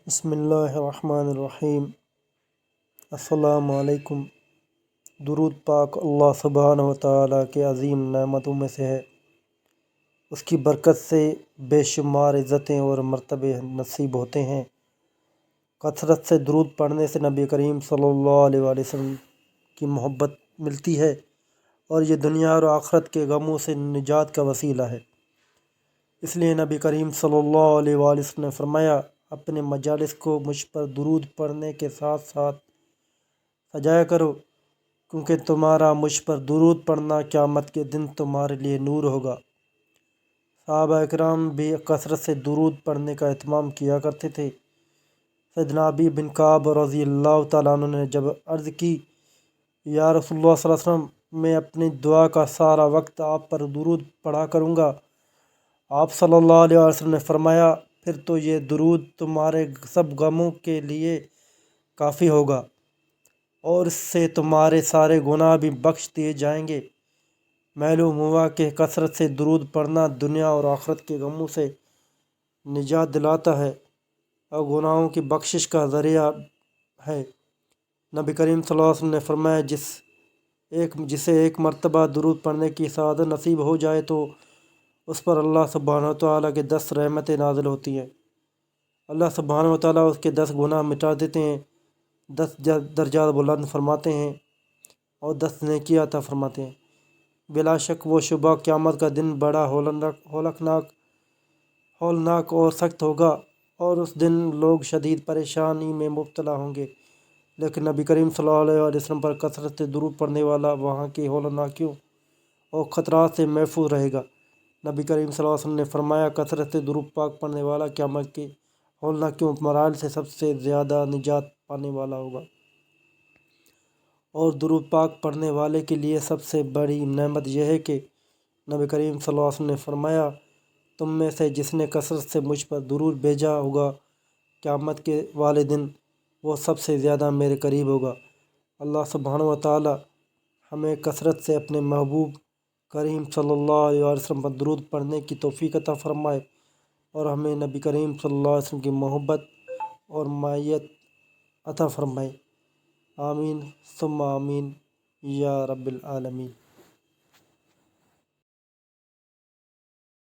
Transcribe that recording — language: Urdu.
بسم اللہ الرحمن الرحیم۔ السلام علیکم۔ درود پاک اللہ سبحانہ و تعالیٰ کے عظیم نعمتوں میں سے ہے۔ اس کی برکت سے بے شمار عزتیں اور مرتبے نصیب ہوتے ہیں۔ کثرت سے درود پڑھنے سے نبی کریم صلی اللہ علیہ وآلہ وسلم کی محبت ملتی ہے اور یہ دنیا اور آخرت کے غموں سے نجات کا وسیلہ ہے۔ اس لیے نبی کریم صلی اللہ علیہ وآلہ وسلم نے فرمایا، اپنے مجالس کو مجھ پر درود پڑھنے کے ساتھ ساتھ سجایا کرو، کیونکہ تمہارا مجھ پر درود پڑھنا قیامت کے دن تمہارے لیے نور ہوگا۔ صحابہ اکرام بھی کثرت سے درود پڑھنے کا اہتمام کیا کرتے تھے۔ سیدنا ابی بن کعب رضی اللہ تعالیٰ عنہ نے جب عرض کی، یا رسول اللہ صلی اللہ علیہ وسلم، میں اپنی دعا کا سارا وقت آپ پر درود پڑھا کروں گا۔ آپ صلی اللہ علیہ وسلم نے فرمایا، پھر تو یہ درود تمہارے سب غموں کے لیے کافی ہوگا اور اس سے تمہارے سارے گناہ بھی بخش دیے جائیں گے۔ معلوم ہوا کہ کثرت سے درود پڑھنا دنیا اور آخرت کے غموں سے نجات دلاتا ہے اور گناہوں کی بخشش کا ذریعہ ہے۔ نبی کریم صلی اللہ علیہ وسلم نے فرمایا، جسے ایک مرتبہ درود پڑھنے کی سعادت نصیب ہو جائے تو اس پر اللہ سبحانہ وتعالیٰ کے 10 رحمتیں نازل ہوتی ہیں۔ اللہ سبحانہ وتعالیٰ اس کے 10 گناہ مٹا دیتے ہیں، 10 درجات بلند فرماتے ہیں اور 10 نیکیاں عطا فرماتے ہیں۔ بلا شک وہ شبہ قیامت کا دن بڑا ہولناک اور سخت ہوگا اور اس دن لوگ شدید پریشانی میں مبتلا ہوں گے، لیکن نبی کریم صلی اللہ علیہ وسلم پر کثرت سے درود پڑھنے والا وہاں کی ہولناکیوں اور خطرات سے محفوظ رہے گا۔ نبی کریم صلی اللہ علیہ وسلم نے فرمایا، کثرت سے درود پاک پڑھنے والا قیامت کے ہولناکیوں مراحل سے سب سے زیادہ نجات پانے والا ہوگا، اور درود پاک پڑھنے والے کے لیے سب سے بڑی نعمت یہ ہے کہ نبی کریم صلی اللہ علیہ وسلم نے فرمایا، تم میں سے جس نے کثرت سے مجھ پر درود بھیجا ہوگا قیامت کے والے دن، وہ سب سے زیادہ میرے قریب ہوگا۔ اللہ سبحانہ و تعالیٰ ہمیں کثرت سے اپنے محبوب کریم صلی اللہ علیہ وسلم پر درود پڑھنے کی توفیق عطا فرمائے اور ہمیں نبی کریم صلی اللہ علیہ وسلم کی محبت اور معیت عطا فرمائے۔ آمین ثم آمین یا رب العالمین۔